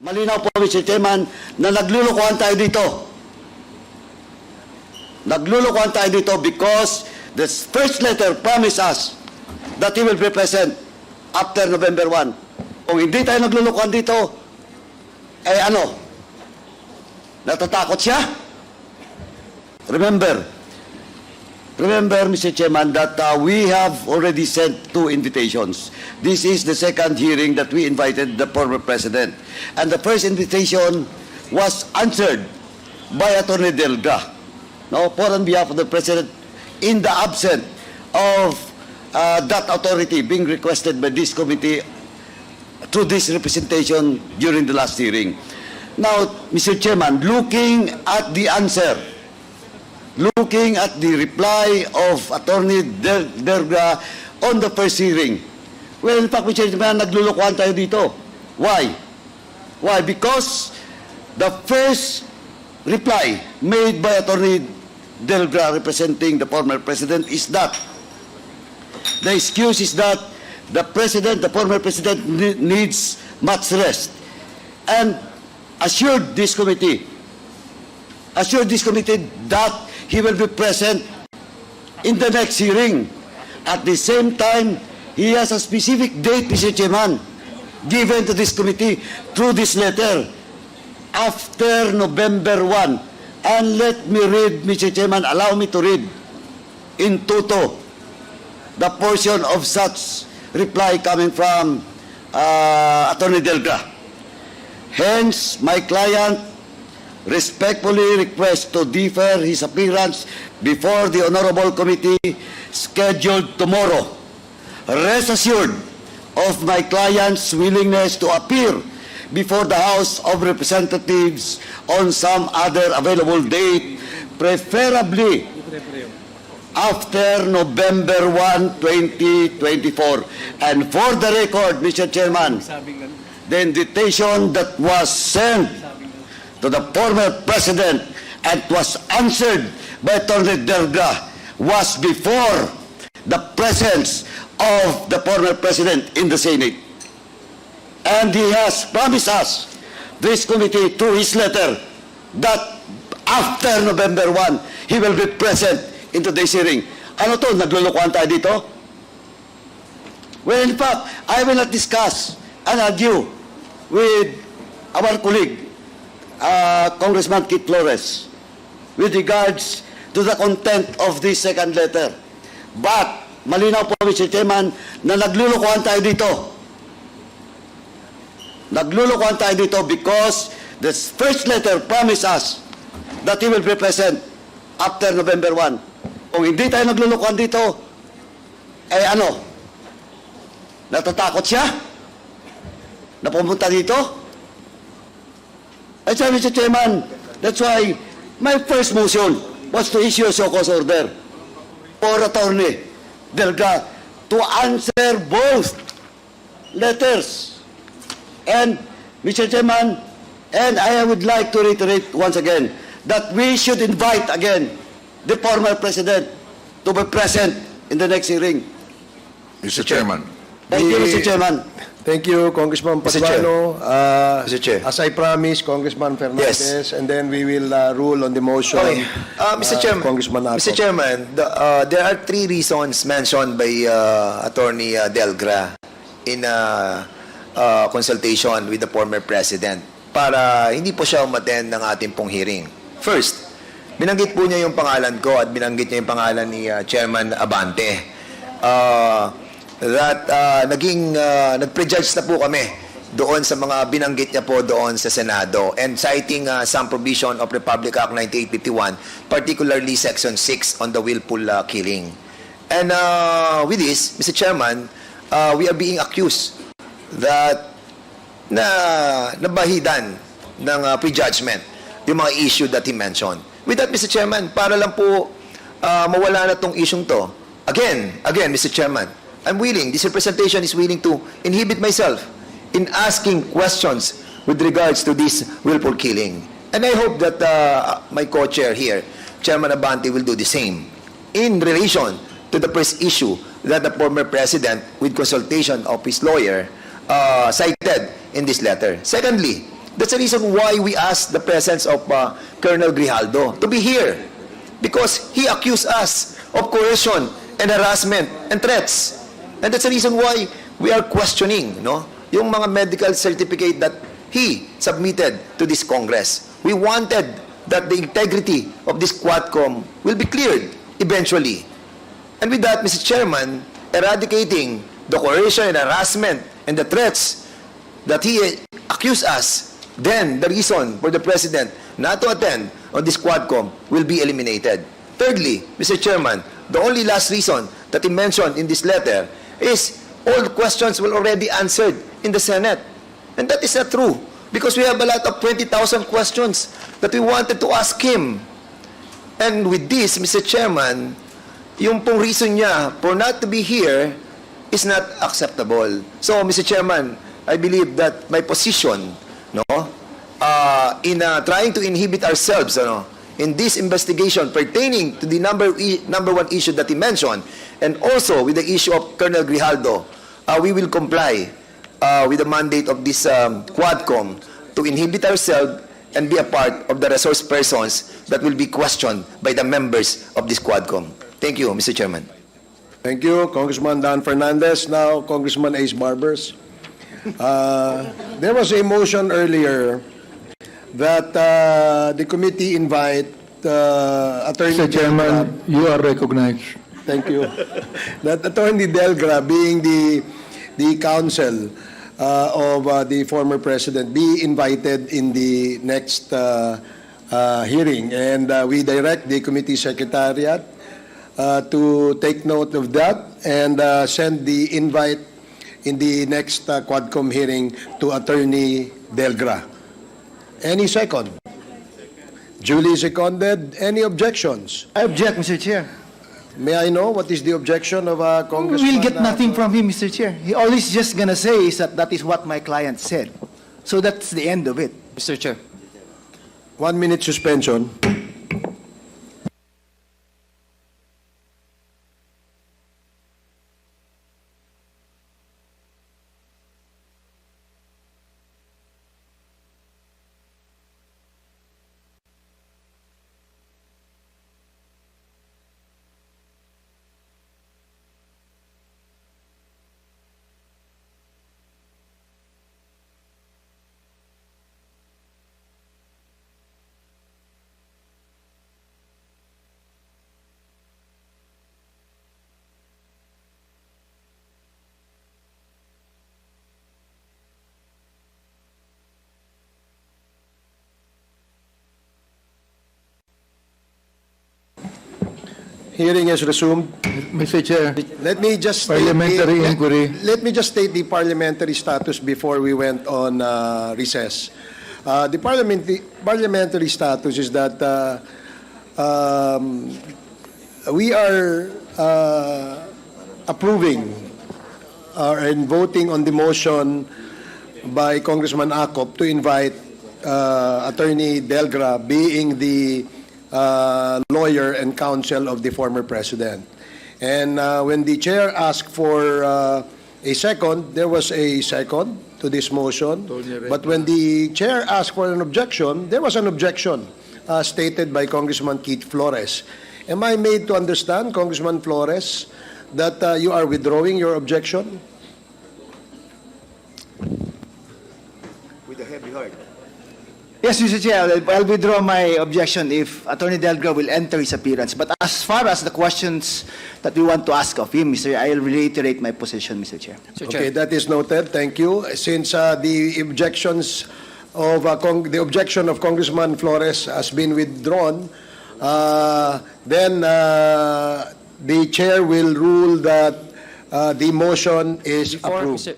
Malinaw po, Mr. Chairman, na naglulukohan tayo dito. Naglulukohan tayo dito because the first letter promised us that he will be present after November 1. Kung hindi tayo naglulukohan dito, eh ano? Natatakot siya? Remember, Mr. Chairman, that we have already sent 2 invitations. This is the second hearing that we invited the former president. And the first invitation was answered by Attorney Delga, no, for on behalf of the president, in the absence of that authority being requested by this committee through this representation during the last hearing. Now, Mr. Chairman, looking at the answer, looking at the reply of Attorney Delga on the first hearing, well, in fact, Mr. Chairman, naglulukuhan tayo dito. Why? Why? Because the first reply made by Attorney Delga representing the former president is that the excuse is that the former president needs much rest, and assured this committee that he will be present in the next hearing. At the same time, he has a specific date, Mr. Chairman, given to this committee through this letter, after November 1. And let me read, Mr. Chairman, allow me to read in toto the portion of such reply coming from Attorney Delga. Hence, my client respectfully requests to defer his appearance before the Honorable Committee scheduled tomorrow. Rest assured of my client's willingness to appear before the House of Representatives on some other available date, preferably after November 1, 2024. And for the record, Mr. Chairman, the invitation that was sent to the former president and was answered by Attorney Delga was before the presence of the former president in the Senate. And he has promised us, this committee, through his letter, that after November 1, he will be present in today's hearing. Ano to? Naglulukuhan tayo dito? Well, in fact, I will not discuss and argue with our colleague, Congressman Kit Flores, with regards to the content of this second letter. But, malinaw po, Mr. Chairman, na naglulukuhan tayo dito. Naglulukuhan tayo dito because the first letter promised us that he will be present after November 1. Kung hindi tayo naglulukuhan dito, eh ano? Natatakot siya? Na pumunta dito? And so, Mr. Chairman, that's why my first motion was to issue a so-called order for Attorney Delga to answer both letters. And, Mr. Chairman, and I would like to reiterate once again that we should invite again the former president to be present in the next hearing. Mr. Chairman. Thank you, Mr. Chairman. Thank you, Congressman Mr. Chair. Paduano. Mr. Chair. As I promised, Congressman Fernandez, Yes. and then we will rule on the motion. Okay. Mr. Chairman, Congressman Arco. Mr. Chairman, there are 3 reasons mentioned by Attorney Delgra in consultation with the former president para hindi po siya umattend ng ating pong hearing. First, binanggit po niya yung pangalan ko at binanggit niya yung pangalan ni Chairman Abante. Nag-prejudge na po kami doon sa mga binanggit niya po doon sa Senado, and citing some provision of Republic Act 9851, particularly Section 6 on the willful killing. And with this, Mr. Chairman, we are being accused that nabahidan ng prejudgment yung mga issue that he mentioned. With that, Mr. Chairman, para lang po mawala na tong issue to, again, Mr. Chairman, I'm willing, this representation is willing to inhibit myself in asking questions with regards to this willful killing. And I hope that my co-chair here, Chairman Abante, will do the same in relation to the first issue that the former president, with consultation of his lawyer, cited in this letter. Secondly, That's the reason why we asked the presence of Colonel Grijaldo to be here. Because he accused us of coercion and harassment and threats. And that's the reason why we are questioning, no, yung mga medical certificate that he submitted to this Congress. We wanted that the integrity of this QuadCom will be cleared eventually. And with that, Mr. Chairman, eradicating the coercion and harassment and the threats that he accused us, then the reason for the President not to attend on this QuadCom will be eliminated. Thirdly, Mr. Chairman, the only last reason that he mentioned in this letter is all the questions were already answered in the Senate. And that is not true, because we have a lot of 20,000 questions that we wanted to ask him. And with this, Mr. Chairman, yung pong reason niya for not to be here is not acceptable. So, Mr. Chairman, I believe that my position, no, in trying to inhibit ourselves, in this investigation pertaining to the number one issue that he mentioned, and also with the issue of Colonel Grijaldo, we will comply with the mandate of this QuadCom to inhibit ourselves and be a part of the resource persons that will be questioned by the members of this QuadCom. Thank you, Mr. Chairman. Thank you, Congressman Dan Fernandez. Now, Congressman Ace Barbers. There was a motion earlier that the committee invite Attorney Mr. Chairman, you are recognized. Thank you. That Attorney Delgra, being the counsel of the former president, be invited in the next hearing. And we direct the committee secretariat to take note of that and send the invite in the next QuadCom hearing to Attorney Delgra. Any second? Duly seconded. Any objections? I object, Mr. Chair. May I know what is the objection of Congressman? We'll get nothing from him, Mr. Chair. He always just gonna say is that is what my client said. So that's the end of it. Mr. Chair. 1 minute suspension. Hearing is resumed. Mr. Chair, Let me just state Parliamentary inquiry. Let me just state the parliamentary status before we went on recess. The parliamentary status is that we are approving and voting on the motion by Congressman Acop to invite Attorney Delgra, being the lawyer and counsel of the former president. And when the chair asked for a second, there was a second to this motion. But when the chair asked for an objection, there was an objection stated by Congressman Keith Flores. Am I made to understand, Congressman Flores, that you are withdrawing your objection? With a heavy heart. Yes, Mr. Chair, I'll withdraw my objection if Attorney Delgra will enter his appearance. But as far as the questions that we want to ask of him, Mr. I'll reiterate my position, Mr. Chair. Okay, that is noted. Thank you. Since the objections of the objection of Congressman Flores has been withdrawn, then the chair will rule that the motion is approved.